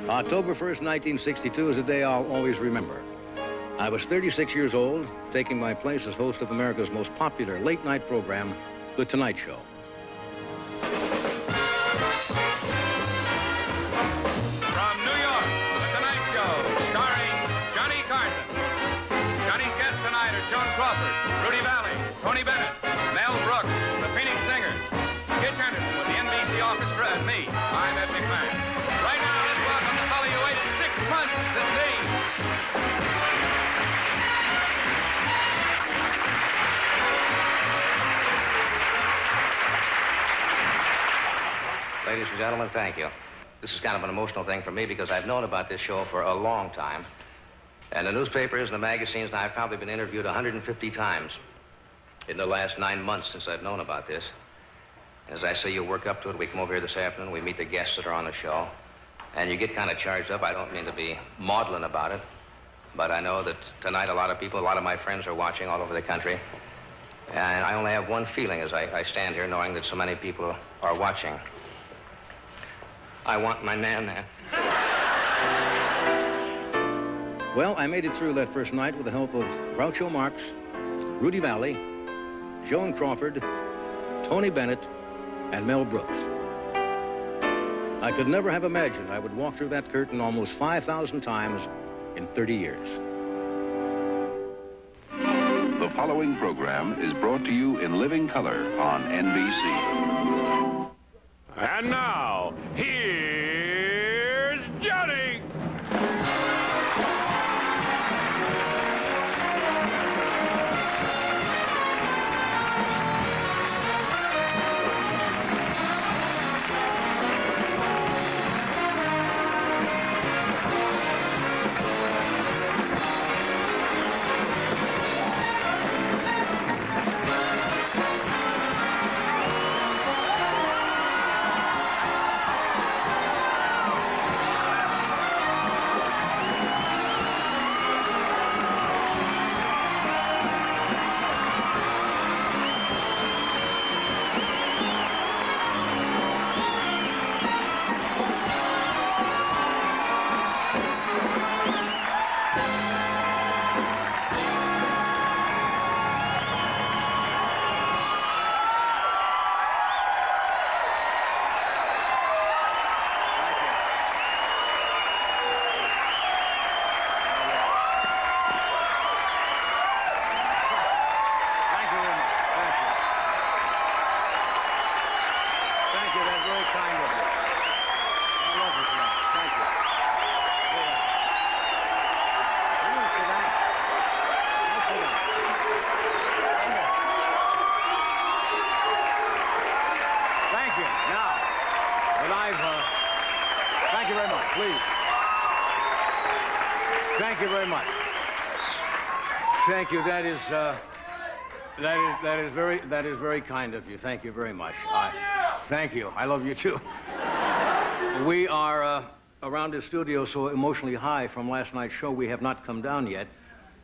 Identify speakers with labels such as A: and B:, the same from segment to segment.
A: October 1st, 1962 is a day I'll always remember. I was 36 years old, taking my place as host of America's most popular late-night program, The Tonight Show.
B: From New York, The Tonight Show, starring Johnny Carson. Johnny's guests tonight are Joan Crawford, Rudy Valley, Tony Bennett, Mel Brooks, the Phoenix Singers, Skitch Henderson with the NBC Orchestra, and me. I'm Ed McMahon. Right now, let's welcome the fellow you waited 6 months to see.
C: Ladies and gentlemen, thank you. This is kind of an emotional thing for me because I've known about this show for a long time. And the newspapers and the magazines, and I've probably been interviewed 150 times in the last 9 months since I've known about this. As I say, you work up to it. We come over here this afternoon. We meet the guests that are on the show. And you get kind of charged up. I don't mean to be maudlin about it. But I know that tonight a lot of people, a lot of my friends are watching all over the country. And I only have one feeling as I stand here knowing that so many people are watching. I want my nan-nan.
A: Well, I made it through that first night with the help of Groucho Marx, Rudy Valley, Joan Crawford, Tony Bennett, and Mel Brooks. I could never have imagined I would walk through that curtain almost 5,000 times in 30 years.
D: The following program is brought to you in living color on NBC.
B: And now, here's Johnny.
A: Thank you very much, please. Thank you very much. Thank you. That is very kind of you. Thank you very much. Thank you. I love you too. We are around the studio so emotionally high from last night's show. We have not come down yet,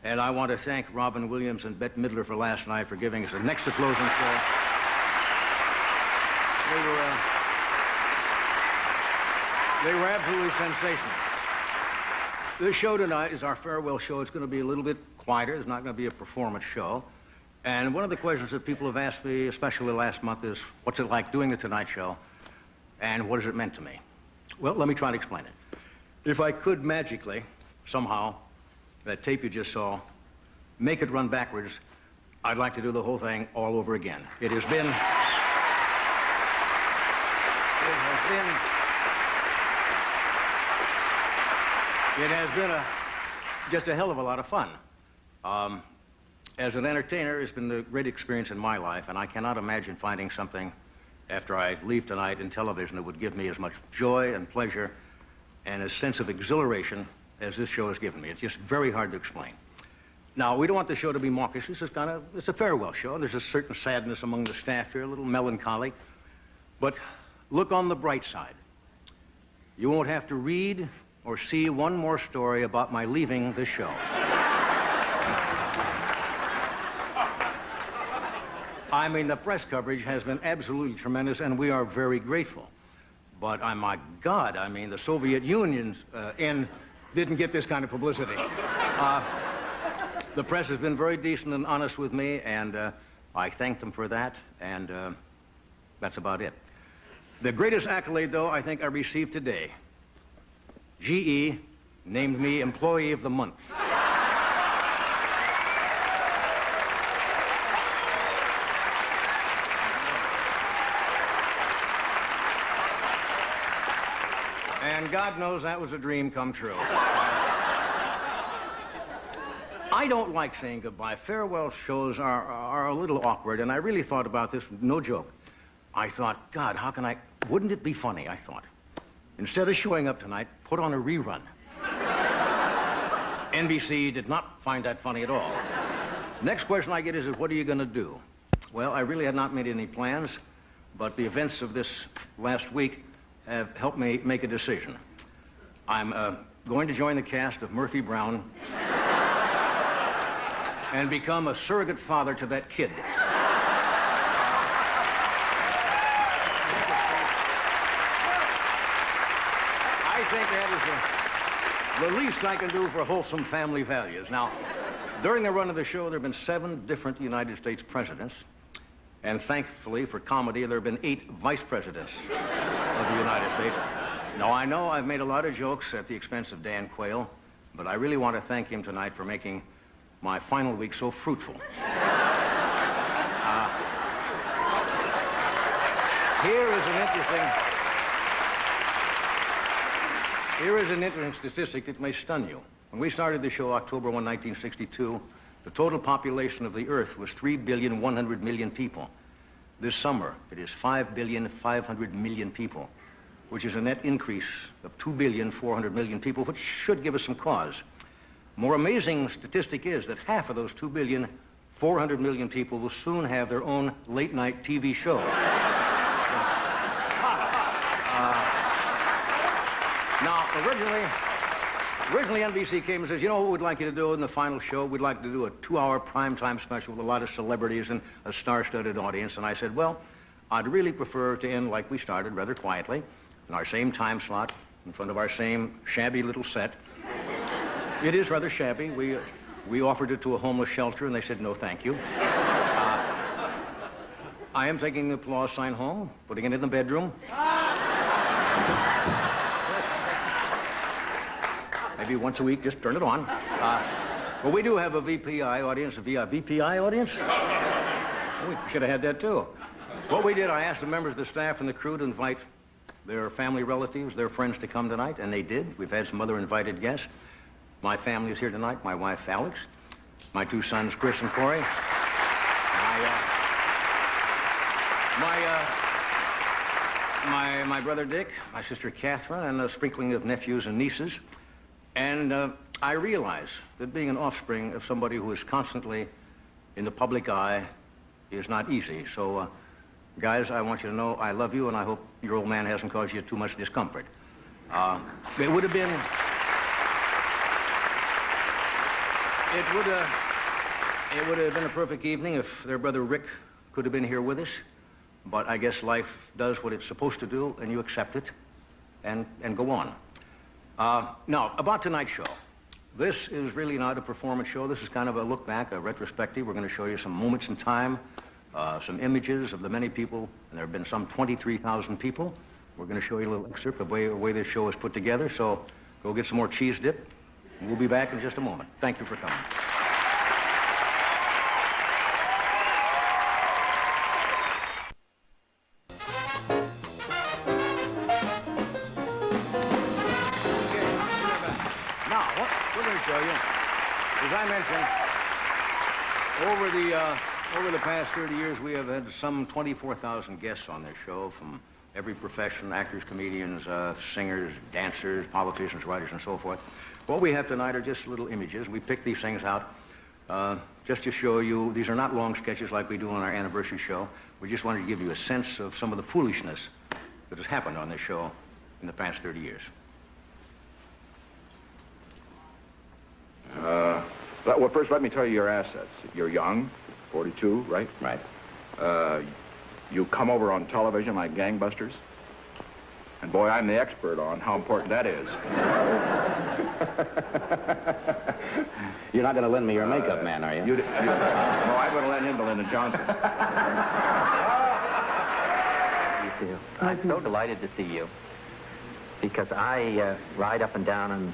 A: and I want to thank Robin Williams and Bette Midler for last night for giving us a next to closing show. They were absolutely sensational. This show tonight is our farewell show. It's going to be a little bit quieter. It's not going to be a performance show. And one of the questions that people have asked me, especially last month, is what's it like doing the Tonight Show, and what has it meant to me? Well, let me try to explain it. If I could magically, somehow, that tape you just saw, make it run backwards, I'd like to do the whole thing all over again. It has been just a hell of a lot of fun. As an entertainer, it's been the great experience in my life, and I cannot imagine finding something after I leave tonight in television that would give me as much joy and pleasure and a sense of exhilaration as this show has given me. It's just very hard to explain. Now, we don't want the show to be mawkish. This is it's a farewell show. There's a certain sadness among the staff here, a little melancholy. But look on the bright side. You won't have to read or see one more story about my leaving this show. I mean, the press coverage has been absolutely tremendous, and we are very grateful. But, my God, I mean, the Soviet Union's end didn't get this kind of publicity. The press has been very decent and honest with me, and I thank them for that, and that's about it. The greatest accolade, though, I think I received today. GE named me Employee of the Month. And God knows that was a dream come true. I don't like saying goodbye. Farewell shows are a little awkward, and I really thought about this, no joke. I thought, God, wouldn't it be funny, I thought, instead of showing up tonight, put on a rerun. NBC did not find that funny at all. Next question I get is, what are you going to do? Well, I really had not made any plans, but the events of this last week have helped me make a decision. I'm going to join the cast of Murphy Brown and become a surrogate father to that kid. I think that is the least I can do for wholesome family values. Now, during the run of the show, there have been 7 different United States presidents, and thankfully for comedy, there have been 8 vice presidents of the United States. Now, I know I've made a lot of jokes at the expense of Dan Quayle, but I really want to thank him tonight for making my final week so fruitful. Here is an interesting statistic that may stun you. When we started the show October 1, 1962, the total population of the Earth was 3,100,000,000 people. This summer, it is 5,500,000,000 people, which is a net increase of 2,400,000,000 people, which should give us some cause. More amazing statistic is that half of those 2,400,000,000 people will soon have their own late-night TV show. Now, originally NBC came and says, you know what we'd like you to do in the final show? We'd like to do a 2-hour primetime special with a lot of celebrities and a star-studded audience. And I said, well, I'd really prefer to end like we started, rather quietly, in our same time slot, in front of our same shabby little set. It is rather shabby. We offered it to a homeless shelter, and they said, no, thank you. I am taking the applause sign home, putting it in the bedroom. Maybe once a week, just turn it on. But we do have a VPI audience, a VPI audience? We should have had that, too. What we did, I asked the members of the staff and the crew to invite their family relatives, their friends to come tonight, and they did. We've had some other invited guests. My family is here tonight, my wife, Alex, my 2 sons, Chris and Corey, my brother Dick, my sister Catherine, and a sprinkling of nephews and nieces. And I realize that being an offspring of somebody who is constantly in the public eye is not easy. So, guys, I want you to know I love you, and I hope your old man hasn't caused you too much discomfort. It would have been... It would have been a perfect evening if their brother Rick could have been here with us, but I guess life does what it's supposed to do, and you accept it and go on. Now, about tonight's show. This is really not a performance show. This is kind of a look back, a retrospective. We're going to show you some moments in time, some images of the many people, and there have been some 23,000 people. We're going to show you a little excerpt of the way this show is put together, so go get some more cheese dip. We'll be back in just a moment. Thank you for coming. Now, what we're going to show you, as I mentioned, over the past 30 years, we have had some 24,000 guests on this show from every profession, actors, comedians, singers, dancers, politicians, writers, and so forth. What we have tonight are just little images. We picked these things out just to show you. These are not long sketches like we do on our anniversary show. We just wanted to give you a sense of some of the foolishness that has happened on this show in the past 30 years.
E: Well, first, let me tell you your assets. You're young, 42, right?
C: Right.
E: You come over on television like gangbusters. And boy, I'm the expert on how important that is.
C: You're not going to lend me your makeup man, are you?
E: No, I'm going to lend him to Lyndon Johnson.
F: I'm so delighted to see you because I ride up and down in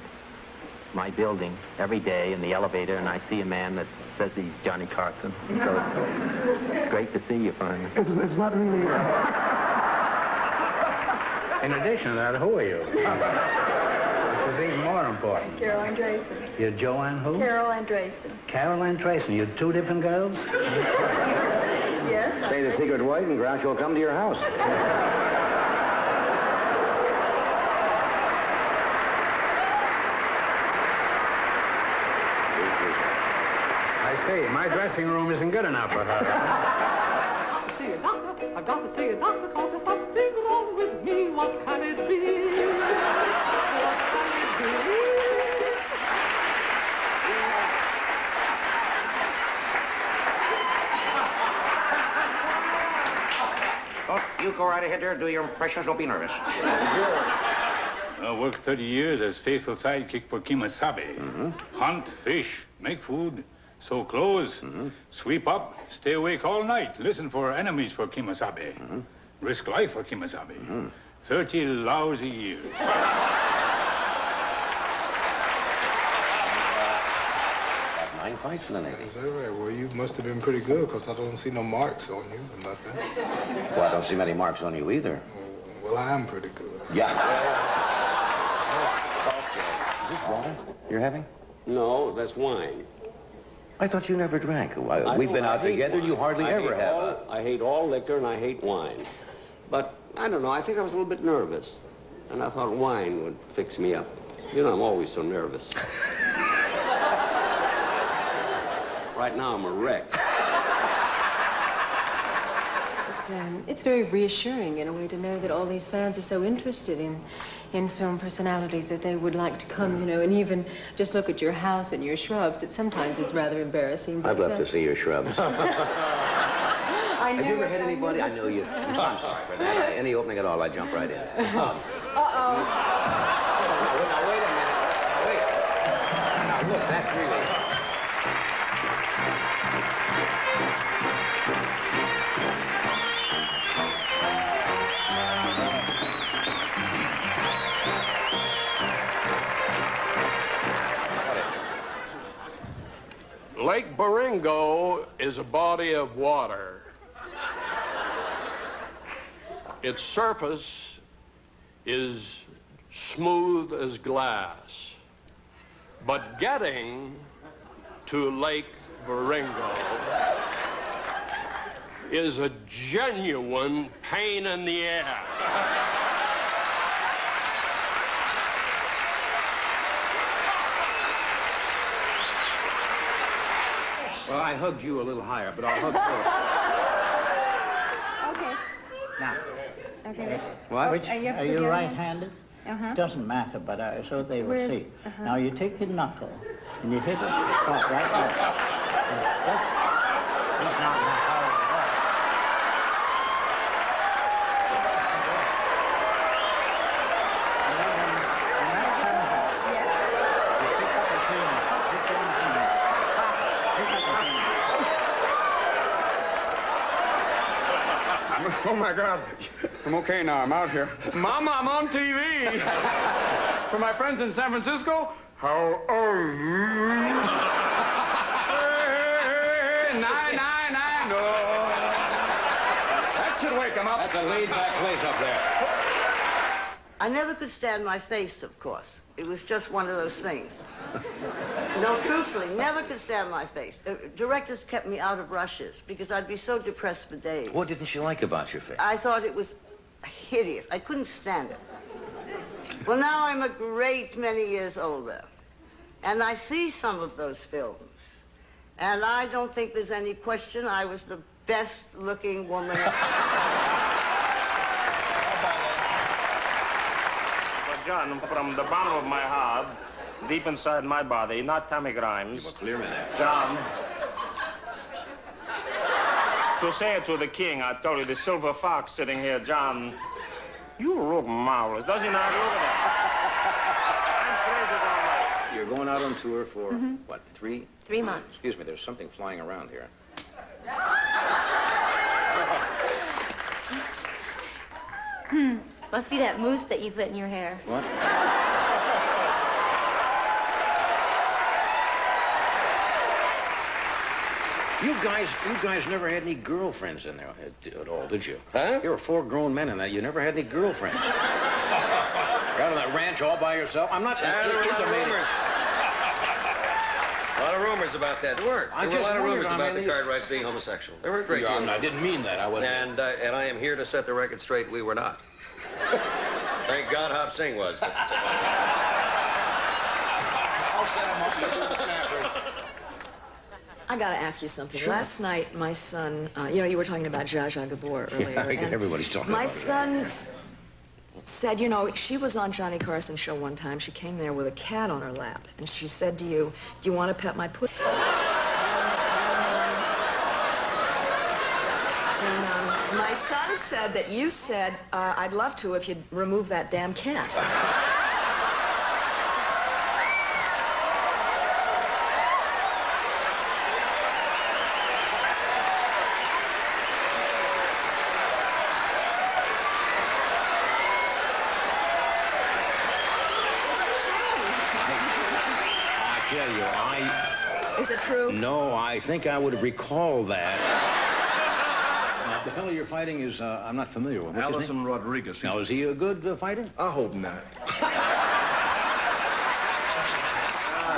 F: my building every day in the elevator, and I see a man that says he's Johnny Carson. So it's great to see you finally.
G: It's not really...
H: In addition to that, who are you? Which is even more important.
I: Carol Andreessen.
H: You're Joanne who?
I: Carol Andreessen.
H: Carol Andreessen. You're two different girls?
I: Yes.
C: Say the secret word and Grouch will come to your house.
H: I see. My dressing room isn't good enough for her.
G: See a doctor. I've got to see a doctor because there's something wrong with me. What can it be? What can it be?
J: Oh, you go right ahead there, do your impressions, don't be nervous.
K: I worked 30 years as faithful sidekick for Kimasabe. Hunt, fish, make food, sew clothes, sweep up, stay awake all night, listen for enemies for Kimasabe, risk life for Kimasabe. 30 lousy years.
C: 9 fights in the Navy.
L: Is that right? Well, you must have been pretty good because I don't see no marks on you or nothing.
C: Well, I don't see many marks on you either.
L: Well, I am pretty good.
C: Yeah. Okay. Is this water you're having?
M: No, that's wine.
C: I thought you never drank. We've been out together. You hardly ever have.
M: I hate all liquor and I hate wine. But I don't know. I think I was a little bit nervous. And I thought wine would fix me up. You know, I'm always so nervous. Right now, I'm a wreck.
I: It's very reassuring in a way to know that all these fans are so interested in film personalities that they would like to come, you know, and even just look at your house and your shrubs. It sometimes is rather embarrassing.
C: I'd love to see your shrubs.
I: I
C: Have you ever had anybody? I know you. I'm sorry for that. Any opening at all, I jump right in.
I: Uh-oh.
C: Now, wait a minute. Now, wait. Now, look, that's really...
N: Lake Baringo is a body of water. Its surface is smooth as glass. But getting to Lake Baringo is a genuine pain in the ass.
A: Well, I hugged you a little higher, but I'll hug first.
I: Okay.
H: Now,
I: Okay.
H: what?
I: Which,
H: Are you right-handed?
I: Uh-huh.
H: Doesn't matter, but so they will
I: Where-
H: see.
I: uh-huh.
H: Now, you take your knuckle, and you hit it right there. That's not how it works.
N: Oh, my God. I'm okay now. I'm out here. Mama, I'm on TV. For my friends in San Francisco, how are you? Hey, nine, no. That should wake them up.
C: That's a laid-back place up there.
O: I never could stand my face, of course. It was just one of those things. No, truthfully, never could stand my face. Directors kept me out of rushes because I'd be so depressed for days.
C: What didn't you like about your face?
O: I thought it was hideous. I couldn't stand it. Well, now I'm a great many years older, and I see some of those films, and I don't think there's any question I was the best-looking woman.
P: John, from the bottom of my heart, deep inside my body, not Tommy Grimes.
C: Keep a clear minute.
P: John, to say it to the king, I told you, the silver fox sitting here, John, You look marvelous. Does he not? Look at that. I'm crazy all night.
C: You're going out on tour for, what, 3?
I: 3 months.
C: Excuse me, there's something flying around here.
Q: Must be that mousse that you put in your hair.
C: What? You guys never had any girlfriends in there at all, did you?
M: Huh?
C: You were 4 grown men in that. You never had any girlfriends. You're out on that ranch all by yourself. I'm not intimating.
R: A lot of rumors about that. There were a lot of rumors about the Cartwrights being homosexual. There were a great deal.
C: I didn't mean that. I wasn't.
R: And I am here to set the record straight. We were not. Thank God Hop Singh was. But,
C: I'll set him up with the camera.
S: I got to ask you something.
C: Sure.
S: Last night, my son, you were talking about Zsa Zsa Gabor earlier.
C: Yeah,
S: and
C: everybody's talking
S: my
C: about it.
S: son said, she was on Johnny Carson's show one time. She came there with a cat on her lap, and she said to you, "Do you want to pet my pussy?" And my son said that you said, "I'd love to if you'd remove that damn cat." Is it true?
C: No, I think I would recall that. The fellow you're fighting is, I'm not familiar with. What's his name?
E: Allison Rodriguez.
C: Now, is he a good fighter?
E: I hope not.
N: All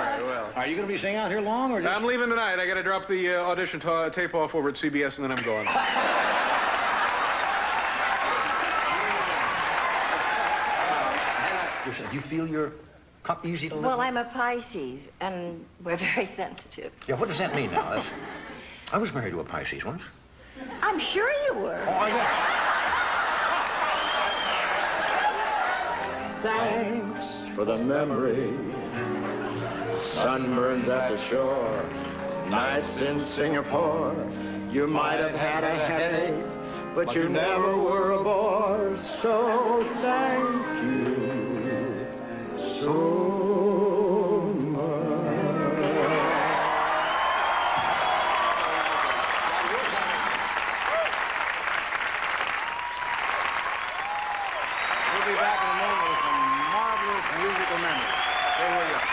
N: right, well.
C: Are you going to be staying out here long, or just...
N: I'm leaving tonight. I got to drop the audition tape off over at CBS, and then I'm going.
C: You feel you're easy to live
Q: Well,
C: with?
Q: I'm a Pisces, and we're very sensitive.
C: Yeah, what does that mean now? I was married to a Pisces once.
Q: I'm sure you were.
C: Oh, yeah.
T: Thanks for the memory. Sunburns at the shore, nights in Singapore. You might have had a headache, but you never were a bore. So thank you so much.
B: We'll be back in a moment with some marvelous musical memories. Stay where you are.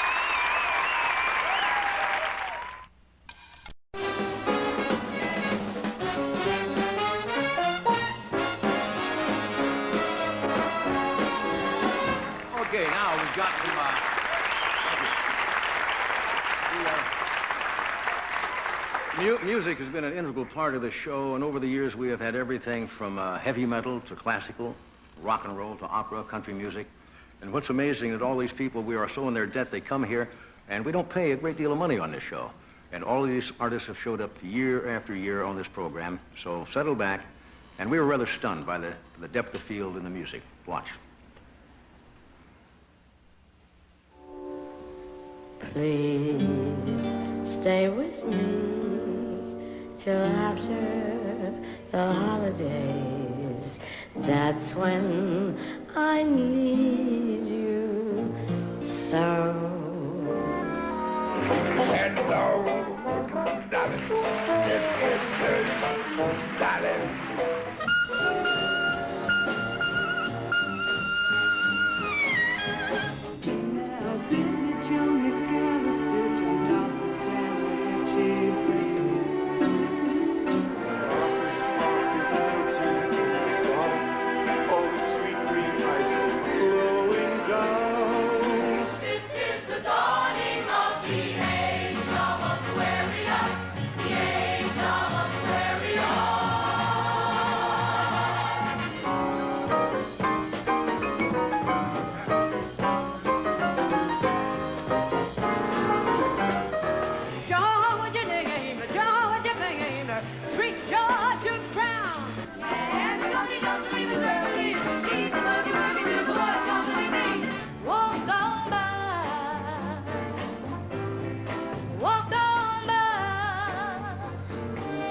B: Okay, now we've got some, music has been an integral part of the show, and over the years we have had everything from heavy metal to classical, rock and roll to opera, country music. And what's amazing that all these people, we are so in their debt, they come here, and we don't pay a great deal of money on this show. And all of these artists have showed up year after year on this program, so settle back. And we were rather stunned by the depth of field in the music. Watch.
U: Please stay with me till after the holidays. That's when I need you so.
T: Hello, darling. This is darling.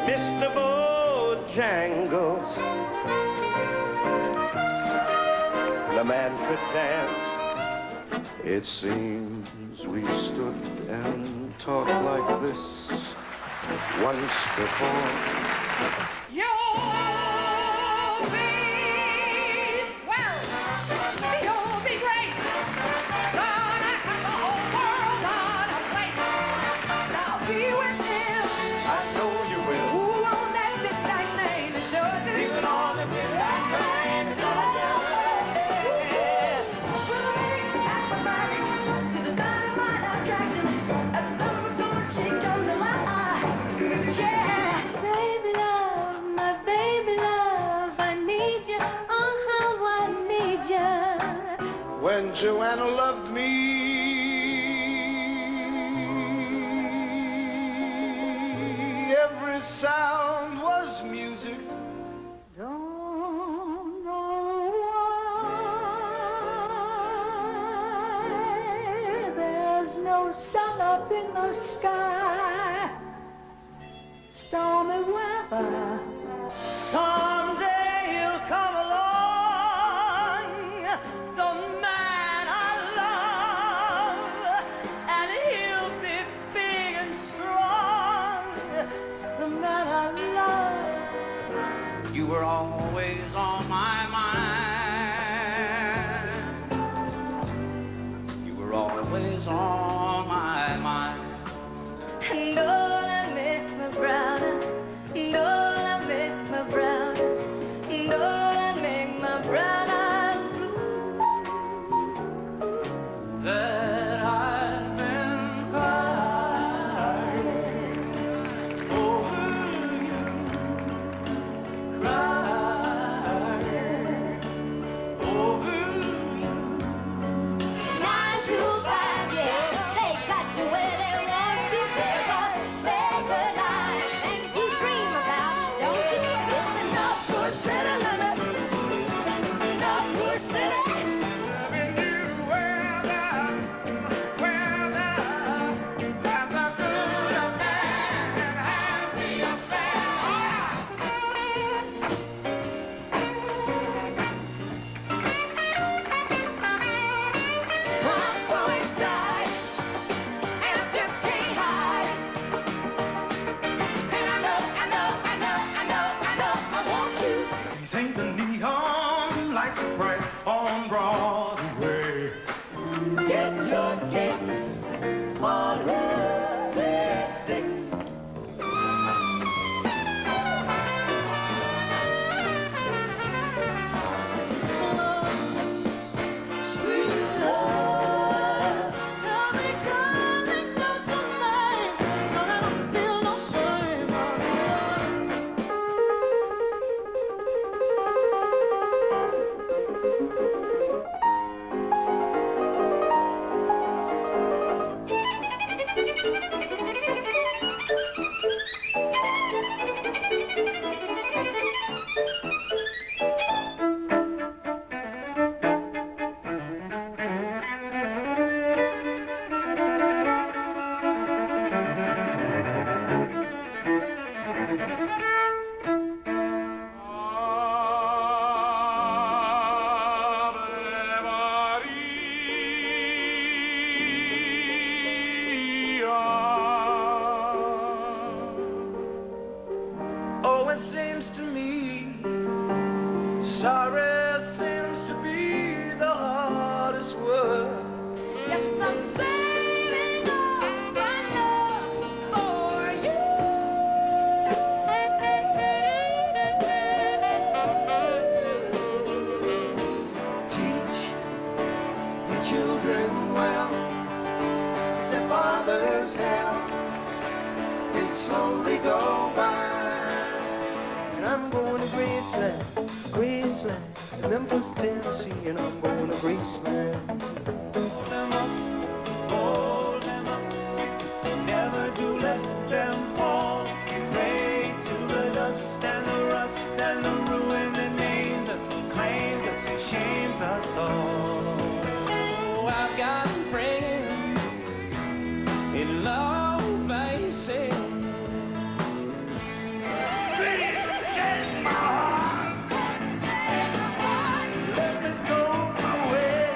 U: Mr. Bojangles,
T: could dance. It seems we stood and talked like this once before.
G: You'll be swell. You'll be great. Gonna have the whole world on a plate. Now be with him.
T: I know you will.
G: Ooh, on that midnight train to Georgia.
T: Even on the midnight train to Georgia.
G: To the dynamite attraction. As the number's gonna change on the line. Yeah.
U: Baby love, my baby love, I need you, oh how I need you.
T: When Joanna loved me, every sound was music.
G: Don't know why there's no sun up in the sky. Stormy weather. Someday he'll come along, the man I love, and he'll be big and strong, the man I love.
D: You were always on my mind. You were always on my mind.
U: And all I make my brownie, and all I make my brownie, and all I make my brown eyes blue.
D: That I've been crying over you, crying over you.
U: 9 to 5, yeah, they got you where they want you. There's a better life, and if you dream about it, don't you? It's enough for a city limit, enough for a city.
T: Loving you weather, times are good or bad, and happy or sad.
G: I'm so excited, and I just can't hide it. And I want you.
T: These ain't the neon lights are bright on Broadway. Get your kicks on Route 66.
G: Sweet love, tell me calling down some night, but I don't feel no shame on
T: Oh, it seems to me sorry seems to be the hardest word.
G: Yes, I'm saving all my love for you.
T: Teach your children well. Their fathers help it slowly go by. And I'm going to Graceland, Memphis, Tennessee, and I'm going to Graceland. Hold them up, never do let them fall. Pray to the dust and the rust and the ruin that names us, claims us, and shames us all. Oh, I've got a friend in love, I say. Take my heart, let me go my way.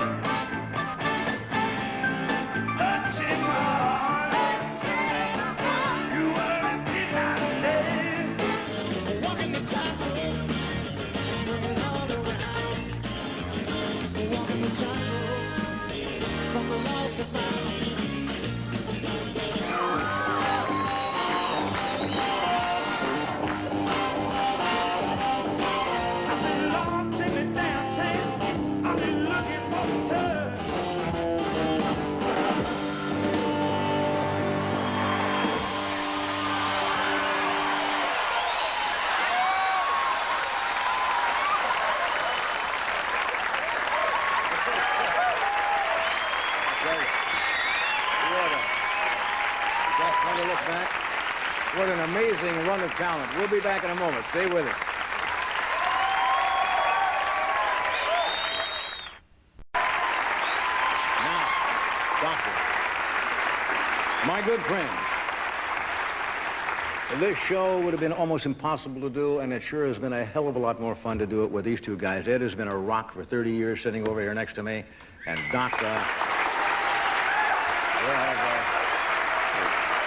A: to look back. What an amazing run of talent. We'll be back in a moment. Stay with us. Now, Doctor, my good friends, this show would have been almost impossible to do, and it sure has been a hell of a lot more fun to do it with these two guys. Ed has been a rock for 30 years, sitting over here next to me, and Doc,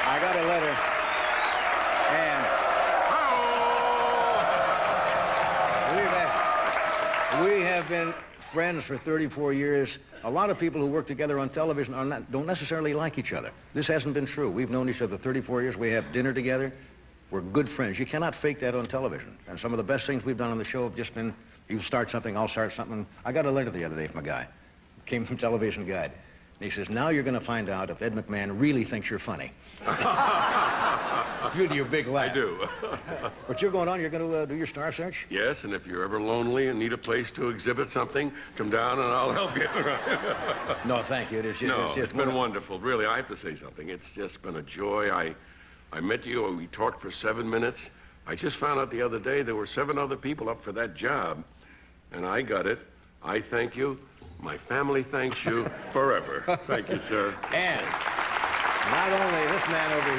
A: I got a letter, and we have been friends for 34 years. A lot of people who work together on television don't necessarily like each other. This hasn't been true. We've known each other 34 years. We have dinner together. We're good friends. You cannot fake that on television. And some of the best things we've done on the show have just been, you start something, I'll start something. I got a letter the other day from a guy. Came from Television Guide. And he says, now you're going to find out if Ed McMahon really thinks you're funny. Due to your big laugh.
F: I do.
A: But you're going on, you're going to do your star search?
F: Yes, and if you're ever lonely and need a place to exhibit something, come down and I'll help you.
A: No, thank you.
F: It's been wonderful. Really, I have to say something. It's just been a joy. I met you, we talked for 7 minutes. I just found out the other day there were 7 other people up for that job, and I got it. I thank you. My family thanks you forever. Thank you, sir.
A: And not only this man over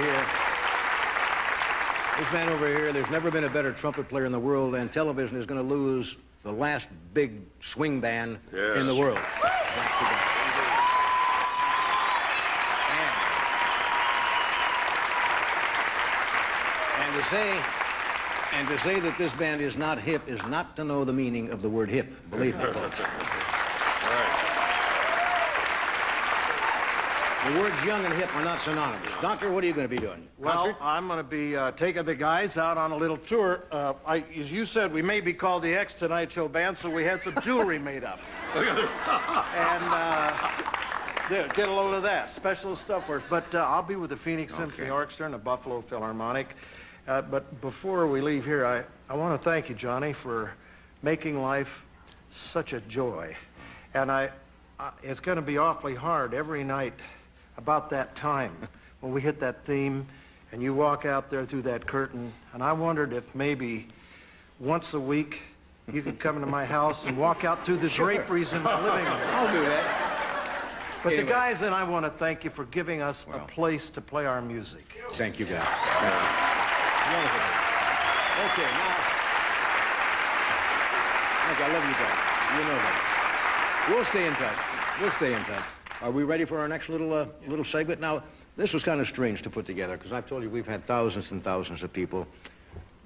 A: here, there's never been a better trumpet player in the world, and television is going to lose the last big swing band in the world. And to say that this band is not hip is not to know the meaning of the word hip. Believe me, folks. The words young and hip are not synonymous. Doctor, what are you going to be doing?
V: Well, I'm going to be taking the guys out on a little tour. As you said, we may be called the X Tonight Show Band, so we had some jewelry made up. And get a load of that. Special stuff for us. But I'll be with the Phoenix Symphony Orchestra and the Buffalo Philharmonic. But before we leave here, I want to thank you, Johnny, for making life such a joy. And it's going to be awfully hard every night about that time when we hit that theme and you walk out there through that curtain. And I wondered if maybe once a week you could come into my house and walk out through the draperies in my living room.
A: I'll do that.
V: But anyway, the guys and I want to thank you for giving us a place to play our music.
A: Thank you, guys. Wonderful. Okay, now. Look, I love you guys. You know that. We'll stay in touch. We'll stay in touch. Are we ready for our next little segment? Now, this was kind of strange to put together because I've told you we've had thousands and thousands of people,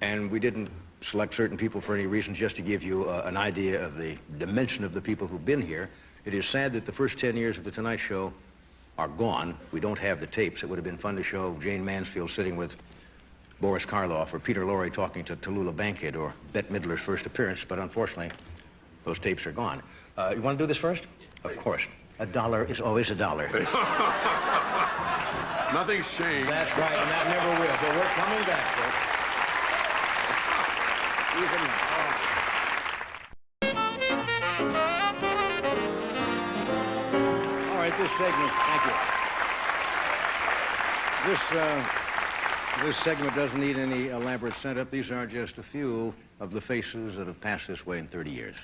A: and we didn't select certain people for any reason, just to give you an idea of the dimension of the people who've been here. It is sad that the first 10 years of The Tonight Show are gone. We don't have the tapes. It would have been fun to show Jane Mansfield sitting with Boris Karloff or Peter Lorre talking to Tallulah Bankhead or Bette Midler's first appearance, but unfortunately, those tapes are gone. You want to do this first? Of course. $1 is always $1.
F: Nothing's changed.
A: That's right, and that never will. But we're coming back, folks. Even now. All right, this segment, thank you. This segment doesn't need any elaborate setup. These are just a few of the faces that have passed this way in 30 years.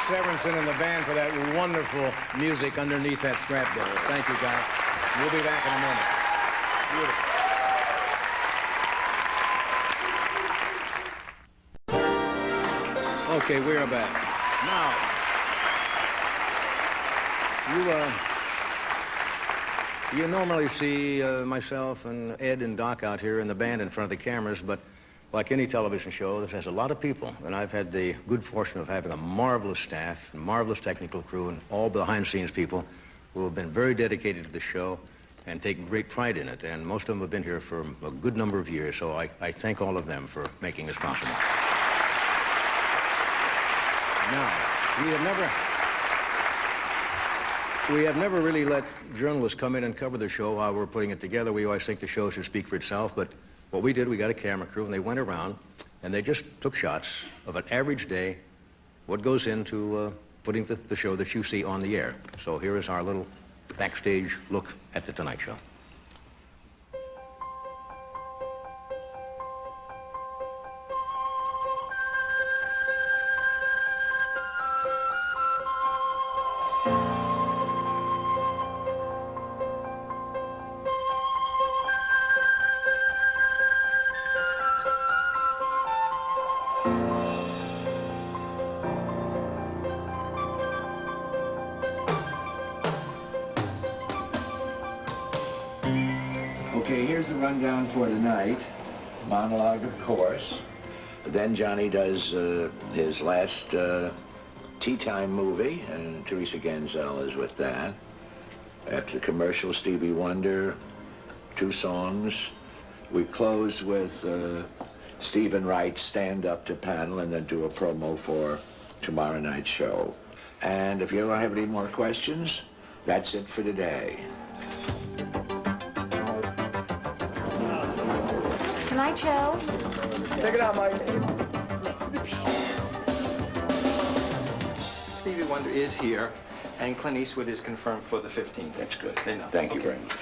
A: Severinsen and the band for that wonderful music underneath that strap there. Thank you, guys. We'll be back in a moment. Beautiful. Okay, we're back. Now, you normally see myself and Ed and Doc out here in the band in front of the cameras, but like any television show, this has a lot of people, and I've had the good fortune of having a marvelous staff, and marvelous technical crew, and all behind-the-scenes people who have been very dedicated to the show and take great pride in it, and most of them have been here for a good number of years, so I thank all of them for making this possible. Now, we have never really let journalists come in and cover the show while we're putting it together. We always think the show should speak for itself, but what we did, we got a camera crew, and they went around, and they just took shots of an average day, what goes into putting the show that you see on the air. So here is our little backstage look at The Tonight Show.
T: Okay, here's the rundown for tonight. Monologue, of course. Then Johnny does his last tea time movie, and Teresa Ganzel is with that. After the commercial, Stevie Wonder, 2 songs. We close with Stephen Wright's Stand Up to panel, and then do a promo for tomorrow night's show. And if you don't have any more questions, that's it for today.
Q: Tonight Show.
J: Take it out, Mike. Stevie Wonder is here, and Clint Eastwood is confirmed for the 15th.
T: That's good.
J: They know.
T: Thank you very much.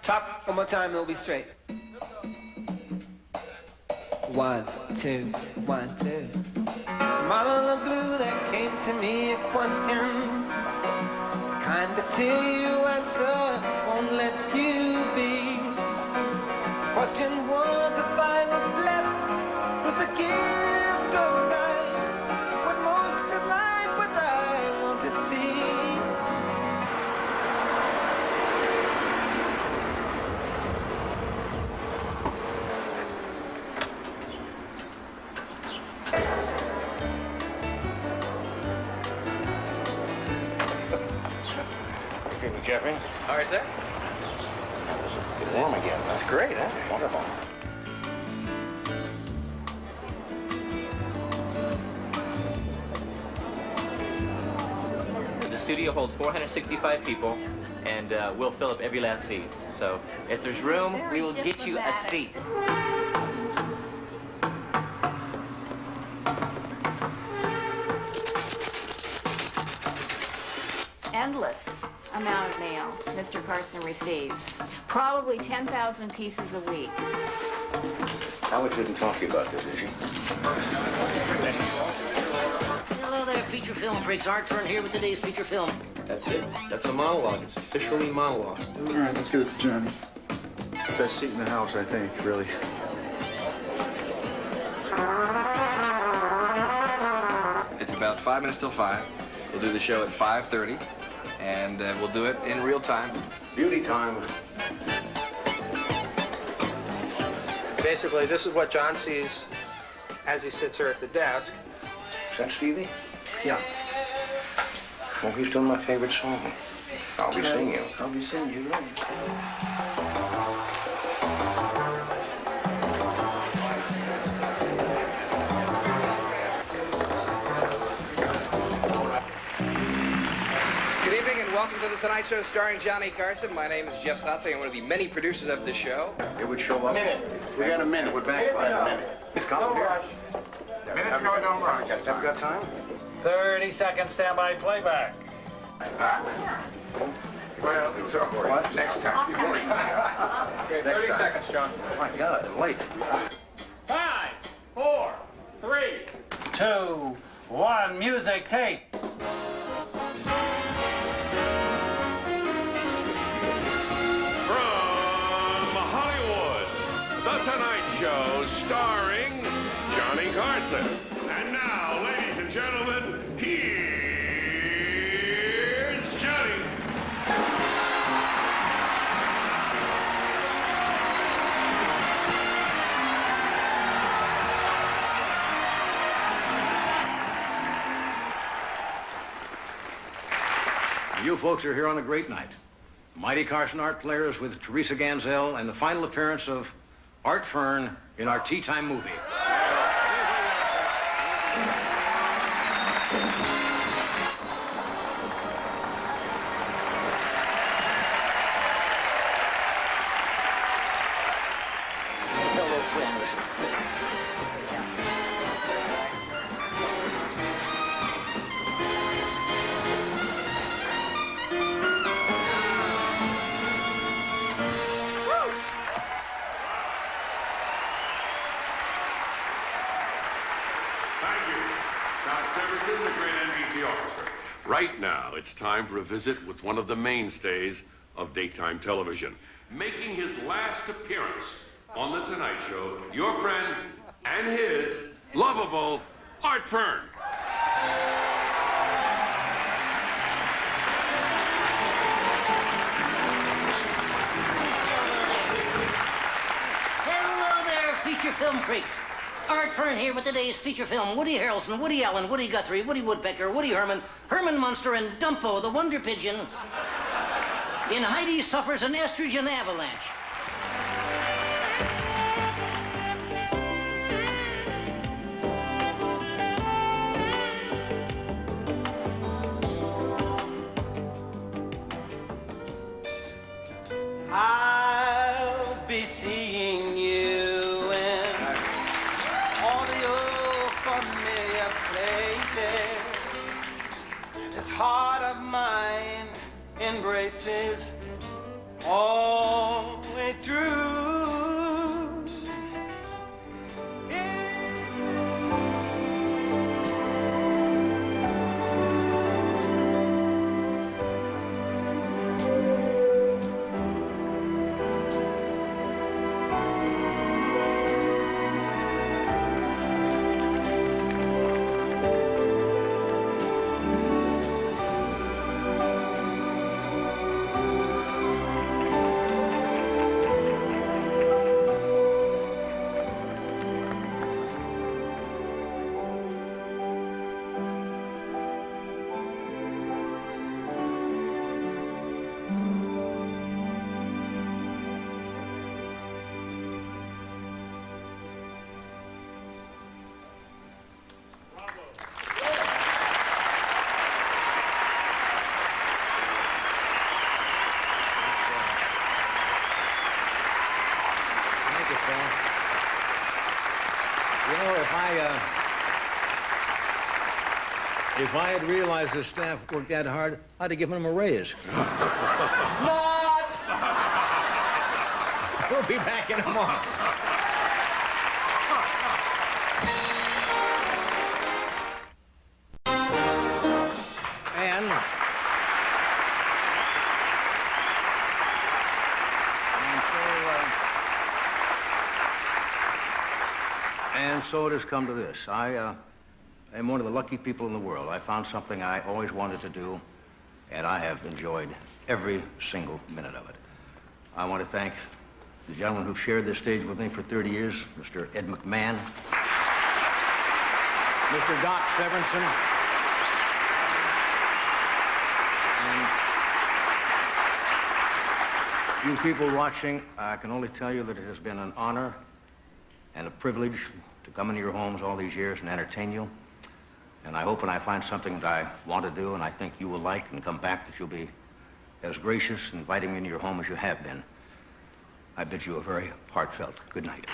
J: Top one more time, it'll be straight. 1, 2, 1, 2. Bottle of blue that came to me a question. Kinda till you answer, won't let you be. Question was if I was blessed with the gift of sight. What most of life would I want to see?
A: Excuse me, Jeffrey.
C: All right, sir.
A: Get warm again.
C: That's great, huh?
A: Wonderful.
K: The studio holds 465 people, and we'll fill up every last seat. So if there's room, we will get you a seat.
Q: Endless amount of mail Mr. Carson receives. Probably 10,000 pieces a week.
A: Howard didn't talk to you about this, did she?
W: Hello there, feature film freaks. Art Fern here with today's feature film.
J: That's it. That's a monologue. It's officially monologue.
L: All right, let's get it to Johnny.
J: Best seat in the house, I think, really.
C: It's about 5 minutes till 5. We'll do the show at 5:30, and we'll do it in real time.
A: Beauty time.
X: Basically, this is what John sees as he sits here at the desk.
A: Is that Stevie?
X: Yeah.
A: Well, he's done my favorite song. I'll be singing you.
J: I'll be singing you, right?
C: Good evening and welcome to The Tonight Show starring Johnny Carson. My name is Jeff Sotsay. I'm one of the many producers of this show.
A: It would show up.
J: We got a minute.
A: We're back by a minute.
J: It's gone.
A: Minutes go, don't rush. Have got time?
V: 30 seconds standby playback.
F: Well, so what? Next time.
X: Okay, 30 seconds, John.
A: Oh, my God, I'm late.
X: 5, 4, 3,
V: 2,
X: One, music, take.
F: From Hollywood, The Tonight Show, starring Johnny Carson. And now, ladies and gentlemen, here's Johnny.
A: You folks are here on a great night. Mighty Carson Art Players with Teresa Ganzel and the final appearance of Art Fern in our Tea Time movie.
W: Hello, friends.
F: Thank you. Scott Severson, the great NBC orchestra. Right now, it's time for a visit with one of the mainstays of daytime television. Making his last appearance on The Tonight Show, your friend and his lovable Art Fern.
W: Hello there, feature film freaks. Art Fern here with today's feature film. Woody Harrelson, Woody Allen, Woody Guthrie, Woody Woodpecker, Woody Herman, Herman Munster, and Dumpo, the Wonder Pigeon, in Heidi Suffers an Estrogen Avalanche.
J: I'll be seeing you in all your familiar places. This heart of mine embraces all the way through.
A: Thank you, Phil. You know, if I had realized the staff worked that hard, I'd have given them a raise. Not! We'll be back in a moment. And so it has come to this. I am one of the lucky people in the world. I found something I always wanted to do, and I have enjoyed every single minute of it. I want to thank the gentlemen who've shared this stage with me for 30 years, Mr. Ed McMahon, Mr. Doc Severinsen, and you people watching. I can only tell you that it has been an honor and a privilege to come into your homes all these years and entertain you. And I hope when I find something that I want to do and I think you will like and come back, that you'll be as gracious in inviting me into your home as you have been. I bid you a very heartfelt good night.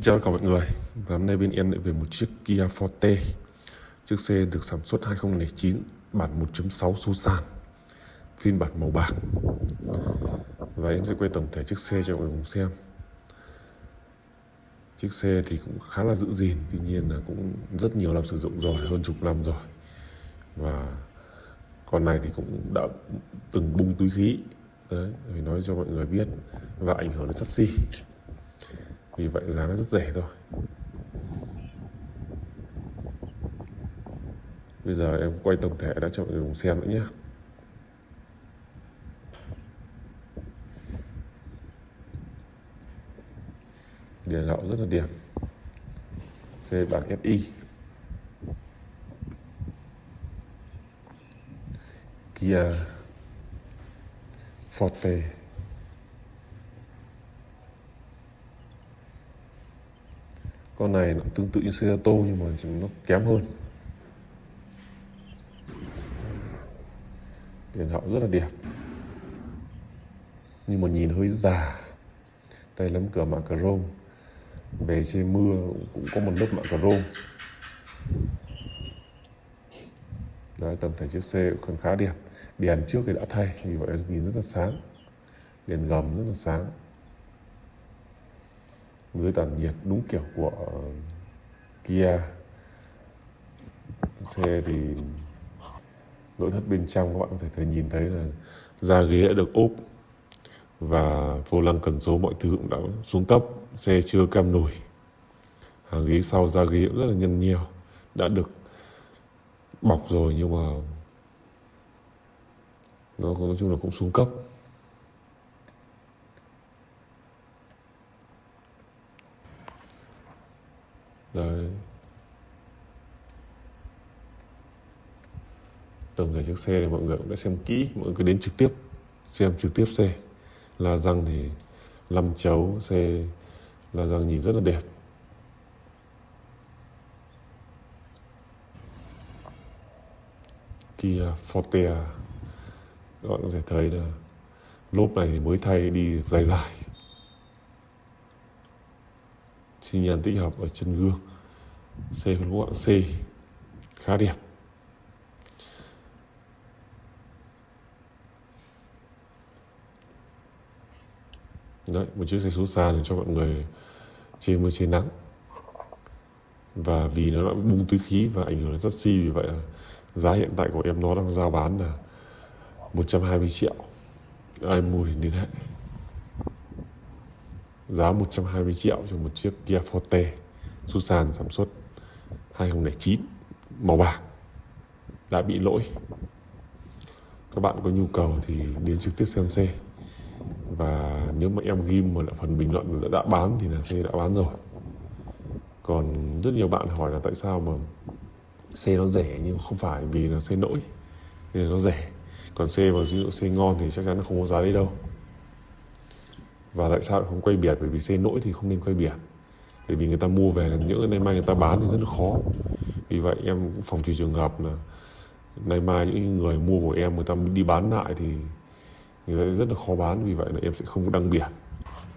H: Chào tất cả mọi người. Và hôm nay bên em lại về một chiếc Kia Forte. Chiếc xe được sản xuất 2009, bản 1.6 số sàn, phiên bản màu bạc. Và em sẽ quay tổng thể chiếc xe cho mọi người cùng xem. Chiếc xe thì cũng khá là giữ gìn, tuy nhiên là cũng rất nhiều năm sử dụng rồi, hơn chục năm rồi. Và con này thì cũng đã từng bung túi khí. Đấy, phải nói cho mọi người biết và ảnh hưởng đến sắt xi. Vì vậy giá nó rất rẻ thôi. Bây giờ em quay tổng thể đã cho mọi người cùng xem nữa nhé. Đèn hậu rất là đẹp. Xe bản SI. Kia Forte. Con này nó tương tự như xe ô tô nhưng mà chỉ nó kém hơn. Đèn hậu rất là đẹp, nhưng mà nhìn hơi già. Tay lấm cửa mạ chrome. Về trời mưa cũng có một lớp mạ chrome. Đấy, tổng thể chiếc xe cũng còn khá đẹp. Đèn trước thì đã thay, vì vậy nhìn rất là sáng. Đèn gầm rất là sáng. Dưới tản nhiệt đúng kiểu của Kia. Xe thì nội thất bên trong các bạn có thể nhìn thấy là da ghế đã được ốp và vô lăng cần số mọi thứ cũng đã xuống cấp. Xe chưa cam nổi. Hàng ghế sau da ghế cũng rất là nhăn nheo, đã được bọc rồi nhưng mà nó nói chung là cũng xuống cấp. Đấy. Tổng thể chiếc xe này mọi người cũng đã xem kỹ. Mọi người cứ đến trực tiếp xem trực tiếp xe. La răng thì 5 chấu. Xe la răng nhìn rất là đẹp. Kia Forte. Các bạn có thể thấy là lốp này thì mới thay đi được dài dài. Xi nhan tích hợp ở chân gương. Xe phân khúc hạng C khá đẹp. Đấy, một chiếc xe số sàn cho mọi người che mưa che nắng. Và vì nó đã bung túi khí và ảnh hưởng đến sắt xi, vì vậy là giá hiện tại của em nó đang giao bán là 120 triệu. Ai mua thì liên hệ. Giá 120 triệu cho một chiếc Kia Forte số sàn sản xuất 2009 màu bạc, đã bị lỗi. Các bạn có nhu cầu thì đến trực tiếp xem xe. Và nếu mà em ghim mà là phần bình luận đã bán thì là xe đã bán rồi. Còn rất nhiều bạn hỏi là tại sao mà xe nó rẻ, nhưng không phải vì là xe lỗi nên là nó rẻ. Còn xe mà ví dụ xe ngon thì chắc chắn nó không có giá đấy đâu. Và tại sao không quay biển? Bởi vì xe lỗi thì không nên quay biển. Bởi vì người ta mua về những nay mai người ta bán thì rất là khó. Vì vậy em cũng phòng trừ trường hợp là nay mai những người mua của em người ta đi bán lại thì người ta rất là khó bán. Vì vậy là em sẽ không có đăng biển.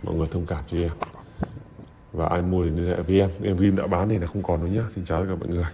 H: Mọi người thông cảm cho em. Và ai mua thì liên hệ với em. Em ghim đã bán thì là không còn nữa nhé. Xin chào tất cả mọi người.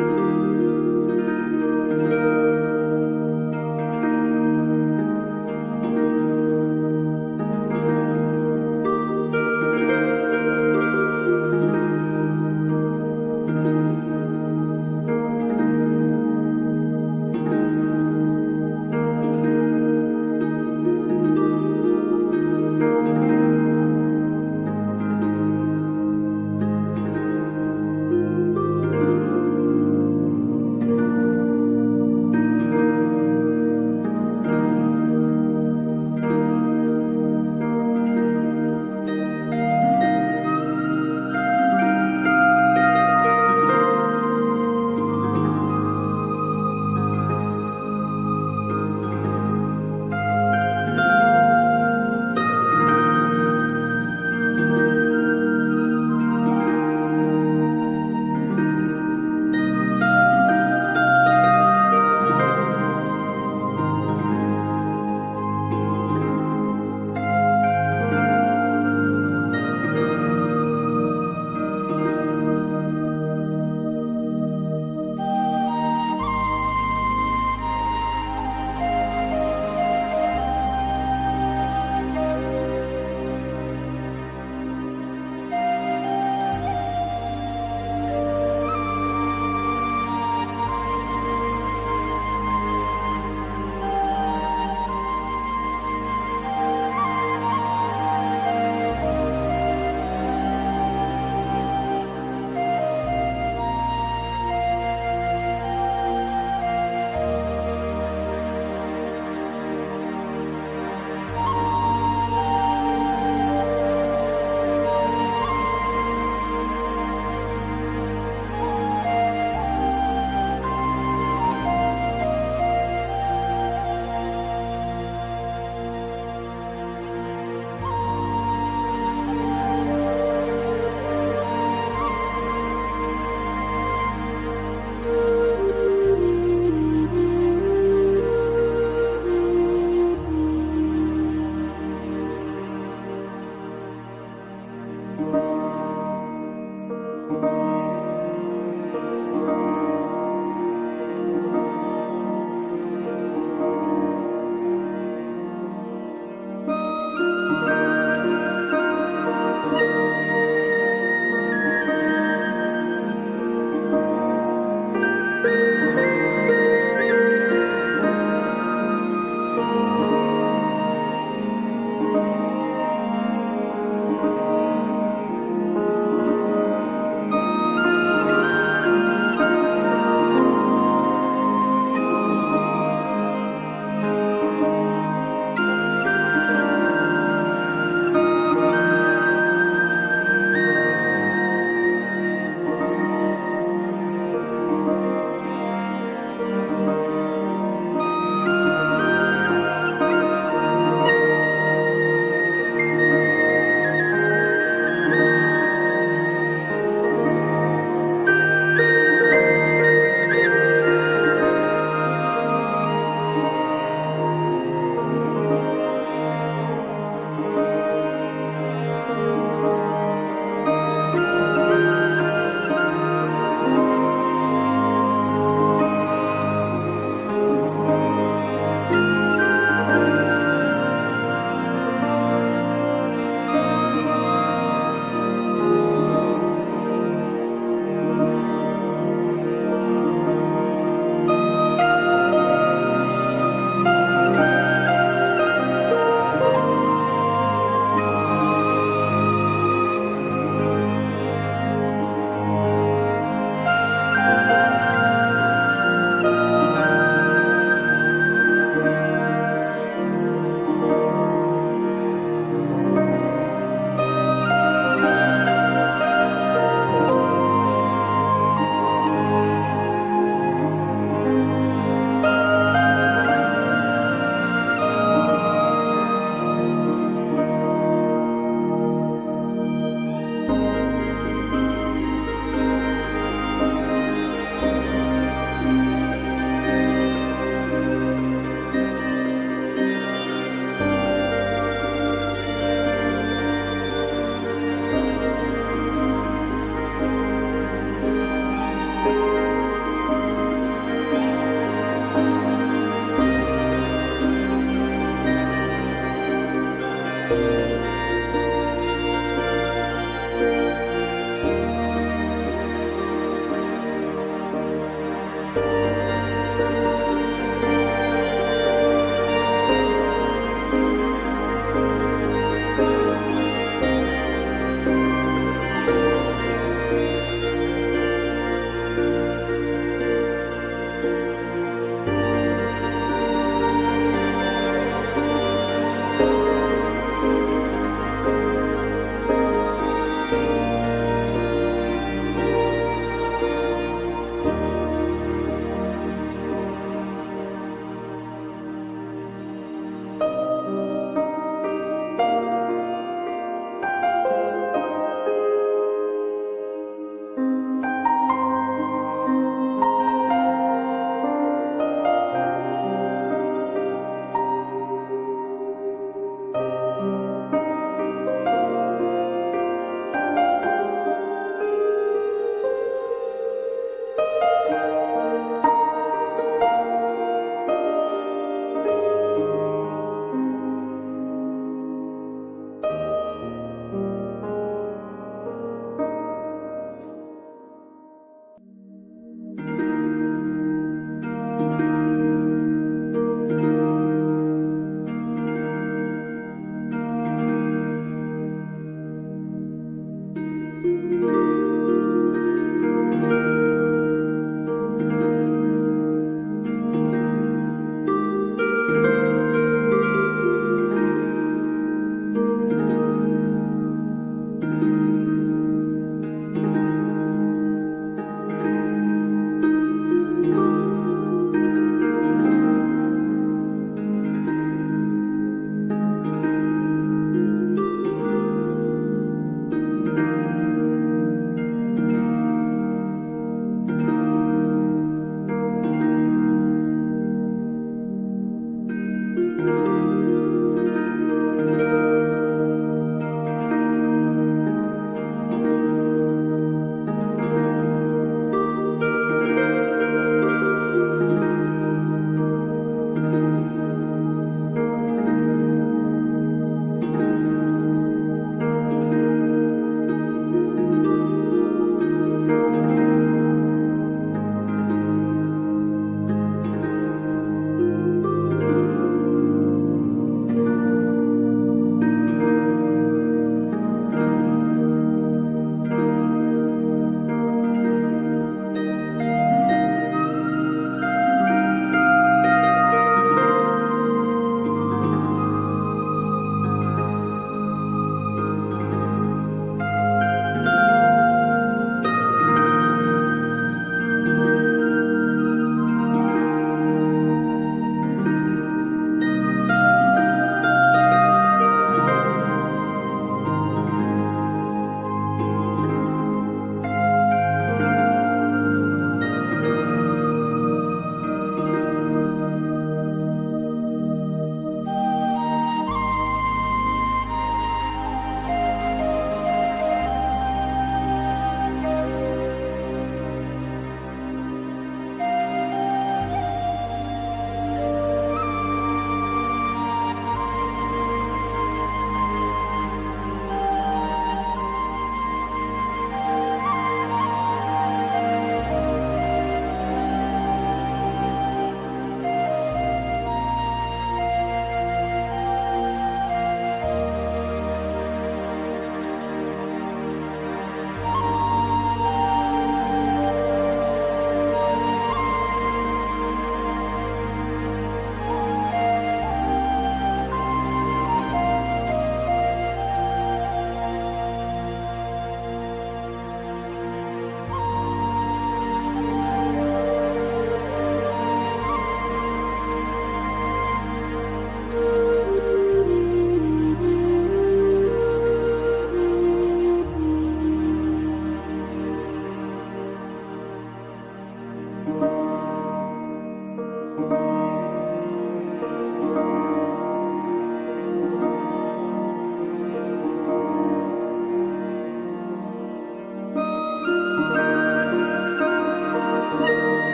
U: you.